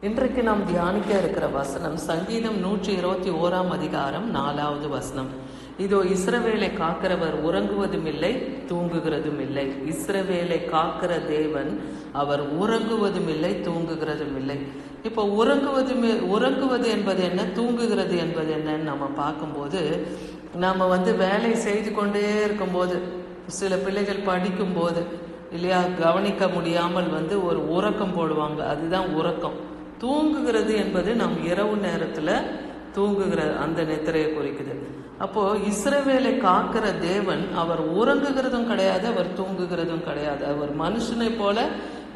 இன்றைக்கு நாம் தியானிக்க இருக்கிற வசனம் சங்கீதம் 121 அதிகாரம் 4வது வசனம். இதோ இஸ்ரவேலை காக்கிறவர் உறங்குவதும் இல்லை தூங்குகிறதும் இல்லை. இஸ்ரவேலை காக்கிற தேவன் அவர் உறங்குவதும் இல்லை தூங்குகிறதும் இல்லை. இப்போ உறங்குவது என்பது என்ன, தூங்குகிறது என்பது என்னன்னு நம்ம பார்க்கும்போது, நம்ம வேலை செய்து கொண்டே இருக்கும்போது, சில பிள்ளைகள் படிக்கும்போது இல்லையா, கவனிக்க முடியாமல் ஒரு உறக்கம் போடுவாங்க. அதுதான் உறக்கம். தூங்குகிறது என்பது நம் இரவு நேரத்துல தூங்குகிற அந்த நித்திரையை குறிக்குது. அப்போ இஸ்ரவேலை காக்கிற தேவன் அவர் உறங்குகிறதும் கிடையாது, அவர் தூங்குகிறதும் கிடையாது. அவர் மனுஷனை போல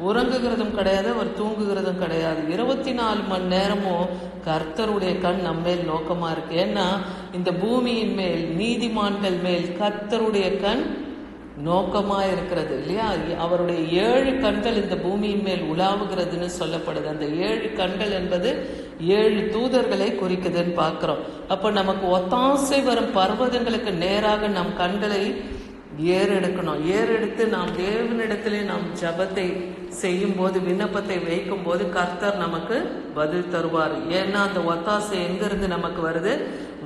உறங்குகிறதும் கிடையாது, அவர் தூங்குகிறதும் கிடையாது. 24 மணி நேரமும் கர்த்தருடைய கண் நம்மேல் நோக்கமா இருக்கு. ஏன்னா இந்த பூமியின் மேல், நீதிமான்கள் மேல் கர்த்தருடைய கண் நோக்கமா இருக்கிறது இல்லையா. அவருடைய 7 கண்கள் இந்த பூமியின் மேல் உலாவுகிறதுன்னு சொல்லப்படுது. அந்த 7 கண்கள் என்பது 7 தூதர்களை குறிக்குதுன்னு பார்க்கிறோம். அப்ப நமக்கு ஒத்தாசை வரும் பர்வதங்களுக்கு நேராக நம் கண்களை ஏறெடுக்கணும். ஏறெடுத்து நாம் தேவனிடத்திலே நாம் ஜபத்தை செய்யும் போது, விண்ணப்பத்தை வைக்கும் போது கர்த்தர் நமக்கு பதில் தருவார். ஏன்னா அந்த ஒத்தாசை எங்கிருந்து நமக்கு வருது?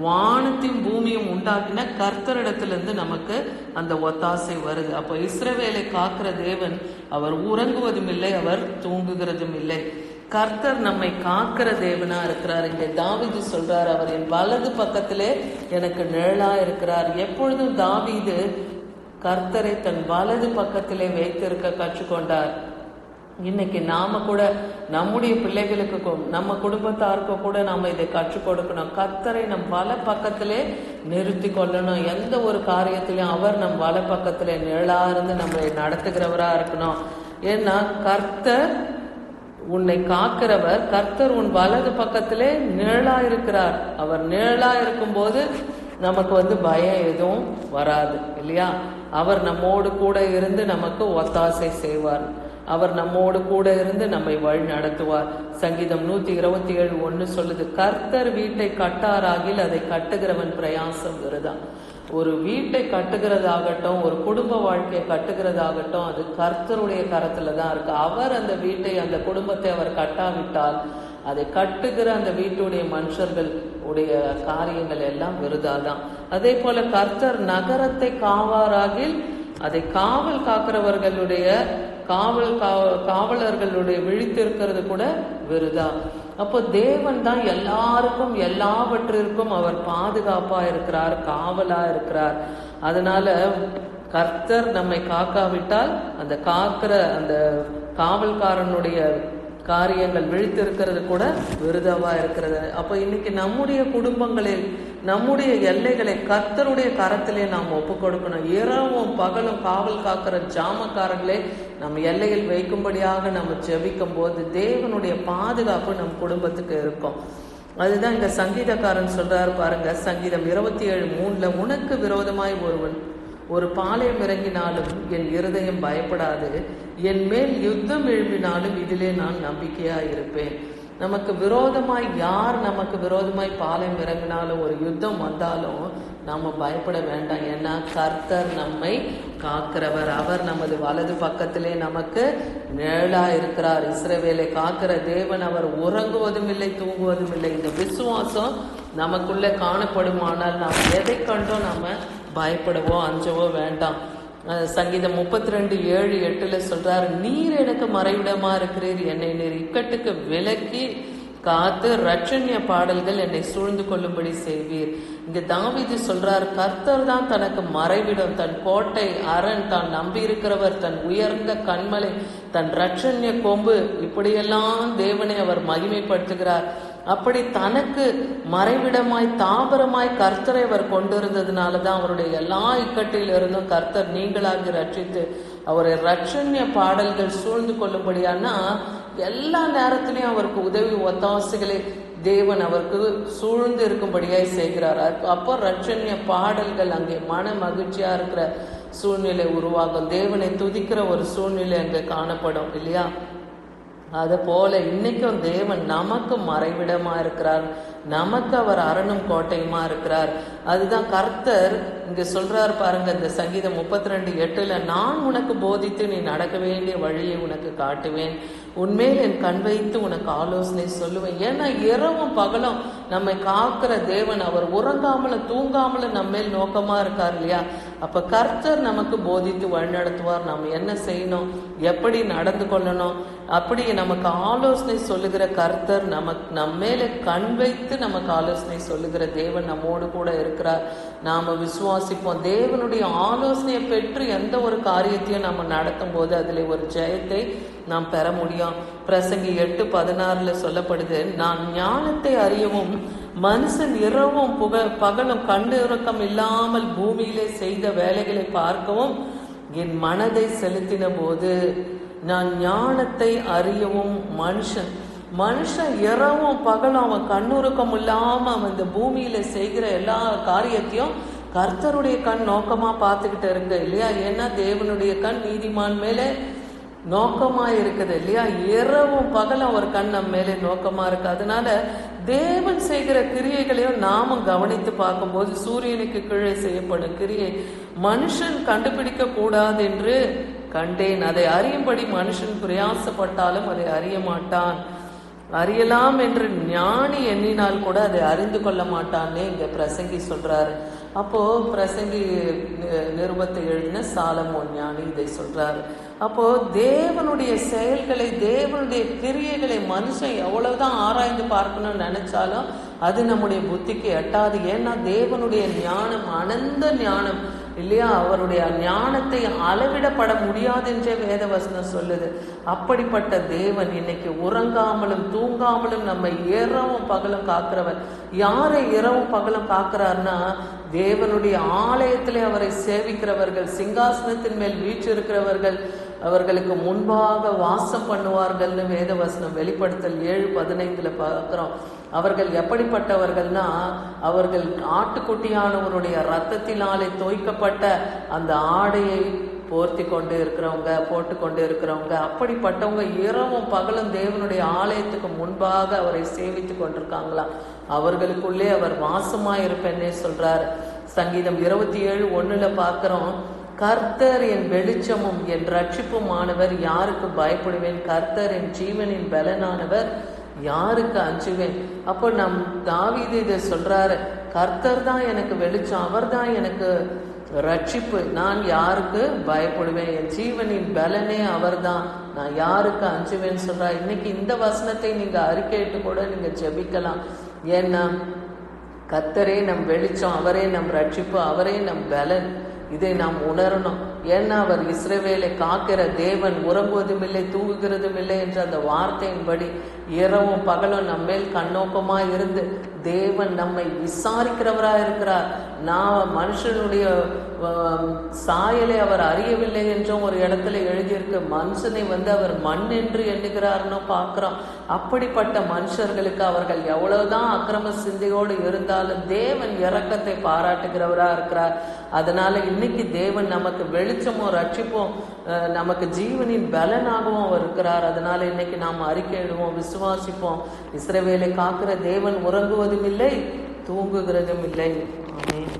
வானத்தையும் பூமியும் உண்டாக்கின கர்த்தரிடத்திலிருந்து நமக்கு அந்த ஒத்தாசை வருது. அப்போ இஸ்ரவேலை காக்கிற தேவன் அவர் உறங்குவதும் இல்லை, அவர் தூங்குகிறதும் இல்லை. கர்த்தர் நம்மை காக்கிற தேவனா இருக்கிறார். இங்கே தாவீது சொல்றார், அவர் என் வலது பக்கத்திலே எனக்கு நிழலா இருக்கிறார். எப்பொழுதும் தாவீது கர்த்தரை தன் வலது பக்கத்திலே வைத்திருக்க கற்றுக்கொண்டார். இன்னைக்கு நாம கூட நம்முடைய பிள்ளைகளுக்கு, நம்ம குடும்பத்தாருக்கு கூட நாம இதை கற்றுக் கொடுக்கணும். கர்த்தரை நம் வல பக்கத்திலே நிறுத்தி கொள்ளணும். எந்த ஒரு காரியத்திலையும் அவர் நம் வல பக்கத்திலே நிழலா இருந்து நம்மளை நடத்துகிறவரா இருக்கணும். ஏன்னா கர்த்தர் உன்னை காக்கிறவர், கர்த்தர் உன் வலது பக்கத்திலே நிழலா இருக்கிறார். அவர் நிழலா இருக்கும் போது நமக்கு பயம் எதுவும் வராது இல்லையா. அவர் நம்மோடு கூட இருந்து நமக்கு ஒத்தாசை செய்வார். அவர் நம்மோடு கூட இருந்து நம்மை வழி நடத்துவார். சங்கீதம் 127:1 சொல்லுது, கர்த்தர் வீட்டை கட்டாராகில் அதை கட்டுகிறவன் பிரயாசம் விருதான். ஒரு வீட்டை கட்டுகிறதாகட்டும், ஒரு குடும்ப வாழ்க்கையை கட்டுகிறதாகட்டும், அது கர்த்தருடைய கரத்துல தான் இருக்கு. அவர் அந்த வீட்டை, அந்த குடும்பத்தை அவர் கட்டாவிட்டால் அதை கட்டுகிற அந்த வீட்டுடைய மனுஷர்கள் உடைய காரியங்கள் எல்லாம் விருதாதான். அதே போல கர்த்தர் நகரத்தை காவாராகில் அதை காவல் காக்கிறவர்களுடைய காவலர்களுடைய விழித்திருக்கிறது கூட விருதா. அப்போ தேவன் தான் எல்லாருக்கும் எல்லாவற்றிற்கும் அவர் பாதுகாப்பா இருக்கிறார், காவலா இருக்கிறார். அதனால கர்த்தர் நம்மை காக்காவிட்டால் அந்த காக்கிற அந்த காவல்காரனுடைய காரியங்கள் விழித்திருக்கிறது கூட விருதாவா இருக்கிறது. அப்ப இன்னைக்கு நம்முடைய குடும்பங்களில், நம்முடைய எல்லைகளை கர்த்தருடைய கரத்திலே நாம் ஒப்பு கொடுக்கணும். இரவும் பகலும் காவல் காக்கிற ஜாமக்காரர்களே நம் எல்லையில் வைக்கும்படியாக நம்ம ஜெபிக்கும் போது தேவனுடைய பாதுகாப்பு நம் குடும்பத்துக்கு இருக்கும். அதுதான் இந்த சங்கீதக்காரன் சொல்றாரு பாருங்க, சங்கீதம் 27:3, உனக்கு விரோதமாய் ஒரு பாளையம் இறங்கினாலும் என் இருதயம் பயப்படாது, என் மேல் யுத்தம் எழுப்பினாலும் இதிலே நான் நம்பிக்கையா இருப்பேன். நமக்கு விரோதமாய் யார் நமக்கு விரோதமாய் பாளையம் இறங்கினாலும், ஒரு யுத்தம் வந்தாலும் நாம பயப்பட வேண்டாம். ஏன்னா கர்த்தர் நம்மை காக்கிறவர். அவர் நமது வலது பக்கத்திலே நமக்கு நிழலா இருக்கிறார். இஸ்ரவேலை காக்கிற தேவன் அவர் உறங்குவதும் இல்லை தூங்குவதும் இல்லை. இந்த விசுவாசம் நமக்குள்ள காணப்படுமானால் நாம் எதை கண்டோ நாம பயப்படவோ அஞ்சவோ வேண்டாம். சங்கீதம் 32:7-8 சொல்றாரு, நீர் எனக்கு மறைவிடமா இருக்கிறீர், என்னை நீர் இக்கட்டுக்கு விலக்கி காத்து ரட்சண்ய பாடல்கள் என்னை சூழ்ந்து கொள்ளும்படி செய்வீர். இங்க தாவீது சொல்றார், கர்த்தர் தான் தனக்கு மறைவிடம், தன் கோட்டை, அரண், தான் நம்பி இருக்கிறவர், தன் உயர்ந்த கண்மலை, தன் ரட்சண்ய கொம்பு. இப்படியெல்லாம் தேவனை அவர் மகிமைப்படுத்துகிறார். அப்படி தனக்கு மறைவிடமாய் தாபரமாய் கர்த்தரை அவர் கொண்டிருந்ததுனாலதான் அவருடைய எல்லா இக்கட்டிலிருந்தும் கர்த்தர் நீங்களாகி ரட்சித்து அவரை ரட்சண்ய பாடல்கள் சூழ்ந்து கொள்ளும்படியானா எல்லா நேரத்திலையும் அவருக்கு உதவி ஒத்தாசைகளை தேவன் அவருக்கு சூழ்ந்து இருக்கும்படியாய் செய்கிறார். அப்போ ரட்சண்ய பாடல்கள் அங்கே மன மகிழ்ச்சியா இருக்கிற சூழ்நிலை உருவாகும். தேவனை துதிக்கிற ஒரு சூழ்நிலை அங்கே காணப்படும் இல்லையா. அது போல இன்னைக்கும் தேவன் நமக்கு மறைவிடமா இருக்கிறார், நமக்கு அவர் அரணும் கோட்டையுமா இருக்கிறார். அதுதான் கர்த்தர் இங்க சொல்றாரு பாருங்க, இந்த சங்கீதம் 32:8, நான் உனக்கு போதித்து நீ நடக்க வேண்டிய வழியை உனக்கு காட்டுவேன், உன்மேல் என் கண் வைத்து உனக்கு ஆலோசனை சொல்லுவேன். ஏன்னா இரவும் பகலும் நம்மை காக்கிற தேவன், அவர் உறங்காமலும் தூங்காமலும் நம்ம மேல் நோக்கமா இருக்கார் இல்லையா? அப்ப கர்த்தர் நமக்கு போதித்து வழிநடத்துவார். நம்ம என்ன செய்யணும், எப்படி நடந்து கொள்ளணும், அப்படி நமக்கு ஆலோசனை சொல்லுகிற கர்த்தர் நம்ம மேலே கண் வைத்து நமக்கு ஆலோசனை சொல்லுகிற தேவன் நம்மோடு கூட இருக்கிறார். நாம விசுவாசிப்போம். தேவனுடைய ஆலோசனையை பெற்று எந்த ஒரு காரியத்தையும் நம்ம நடத்தும் போது அதில் ஒரு ஜெயத்தை நாம் பெற முடியும். பிரசங்கி 8:16 சொல்லப்படுது, நான் ஞானத்தை அறியவும் மனுஷன் இரவும் பகலும் கண்டு உறக்கம் இல்லாமல் பூமியிலே செய்த வேலைகளை பார்க்கவும் என் மனதை செலுத்தின போது, நான் ஞானத்தை அறியவும் மனுஷன் இரவும் பகலும் அவன் கண்ணுறக்கம் இல்லாம அவன் இந்த பூமியில செய்கிற எல்லா காரியத்தையும் கர்த்தருடைய கண் நோக்கமா பார்த்துக்கிட்டு இருக்கு இல்லையா? ஏன்னா தேவனுடைய கண் நீதிமான் மேலே நோக்கமா இருக்குது இல்லையா? இரவும் பகலும் அவர் கண் நம்ம மேலே நோக்கமா இருக்கு. அதனால தேவன் செய்கிற கிரியைகளையும் நாமும் கவனித்து பார்க்கும்போது, சூரியனுக்கு கீழே செய்யப்படும் கிரியை மனுஷன் கண்டுபிடிக்க கூடாது என்று கண்டேன். அதை அறியும்படி மனுஷன் பிரயாசப்பட்டாலும் அதை அறிய மாட்டான். அறியலாம் என்று ஞானி எண்ணினால் கூட அதை அறிந்து கொள்ள மாட்டான்னு இங்க பிரசங்கி சொல்றாரு. அப்போ பிரசங்கி நிருபத்தை எழுதின சாலமோன் ஞானி இதை சொல்றாரு. அப்போ தேவனுடைய செயல்களை, தேவனுடைய கிரியைகளை மனுஷன் எவ்வளவுதான் ஆராய்ந்து பார்க்கணும்னு நினைச்சாலும் அது நம்முடைய புத்திக்கு எட்டாது. ஏன்னா தேவனுடைய ஞானம் அனந்த ஞானம் இல்லையா? அவருடைய ஞானத்தை அளவிடப்பட முடியாது என்றே வேதவசனம் சொல்லுது. அப்படிப்பட்ட தேவன் இன்னைக்கு உறங்காமலும் தூங்காமலும் நம்ம இரவும் பகலும் காக்கிறவர். யாரை இரவும் பகலும் காக்கிறார்னா, தேவனுடைய ஆலயத்திலே அவரை சேவிக்கிறவர்கள், சிங்காசனத்தின் மேல் வீற்றிருக்கிறவர்கள் அவர்களுக்கு முன்பாக வாசம் பண்ணுவார்கள்னு வேதவசனம் வெளிப்படுத்தல் 7:15 பார்க்கிறோம். அவர்கள் எப்படிப்பட்டவர்கள்னா, அவர்கள் ஆட்டுக்குட்டியானவருடைய ரத்தத்தினாலே தோய்க்கப்பட்ட அந்த ஆடையை போர்த்தி கொண்டு இருக்கிறவங்க, போட்டு கொண்டு இருக்கிறவங்க, அப்படிப்பட்டவங்க இரவும் பகலும் தேவனுடைய ஆலயத்துக்கு முன்பாக அவரை சேவித்து கொண்டிருக்காங்களாம். அவர்களுக்குள்ளே அவர் வாசமாயிருப்பேன்னே சொல்றாரு. சங்கீதம் 27:1 பார்க்கிறோம், கர்த்தர் என் வெளிச்சமும் என் ரட்சிப்புமானவர், யாருக்கு பயப்படுவேன்? கர்த்தர் என் ஜீவனின் பலனானவர், யாருக்கு அஞ்சுவேன்? அப்போ தாவீது இதை சொல்றாரு, கர்த்தர் தான் எனக்கு வெளிச்சம், அவர் தான் எனக்கு ரட்சிப்பு, நான் யாருக்கு பயப்படுவேன்? என் ஜீவனின் பலனே அவர் தான், நான் யாருக்கு அஞ்சுவேன்னு சொல்றா. இன்னைக்கு இந்த வசனத்தை நீங்க அறிக்கையிட்டு கூட நீங்க ஜெபிக்கலாம். ஏன்னா கர்த்தரே நம் வெளிச்சம், அவரே நம் ரட்சிப்பு, அவரே நம் பலன். இதை நாம் உணரணும். ஏன்னா அவர் இஸ்ரவேலை காக்கிற தேவன், உறங்குவதும் இல்லை தூங்குகிறதும் இல்லை என்ற அந்த வார்த்தையின்படி இரவும் பகலும் நம்மேல் கண்ணோக்கமா இருந்து தேவன் நம்மை விசாரிக்கிறவராக இருக்கிறார். நான் மனுஷனுடைய சாயலை அவர் அறியவில்லை என்றும் ஒரு இடத்துல எழுதியிருக்கு. மனுஷனை அவர் மண் என்று எண்ணுகிறார்னு பார்க்கிறோம். அப்படிப்பட்ட மனுஷர்களுக்கு அவர்கள் எவ்வளவுதான் அக்கிரம சிந்தையோடு இருந்தாலும் தேவன் இரக்கத்தை பாராட்டுகிறவரா இருக்கிறார். அதனால இன்னைக்கு தேவன் நமக்கு வெளிச்சமும் ரட்சிப்பும் நமக்கு ஜீவனின் பலனாகவும் அவர் இருக்கிறார். அதனால இன்னைக்கு நாம் அறிக்கையிடுவோம், விசுவாசிப்போம். இஸ்ரவேலை காக்கிற தேவன் உறங்குவதும் இல்லை தூங்குகிறதும் இல்லை. ஆமென்.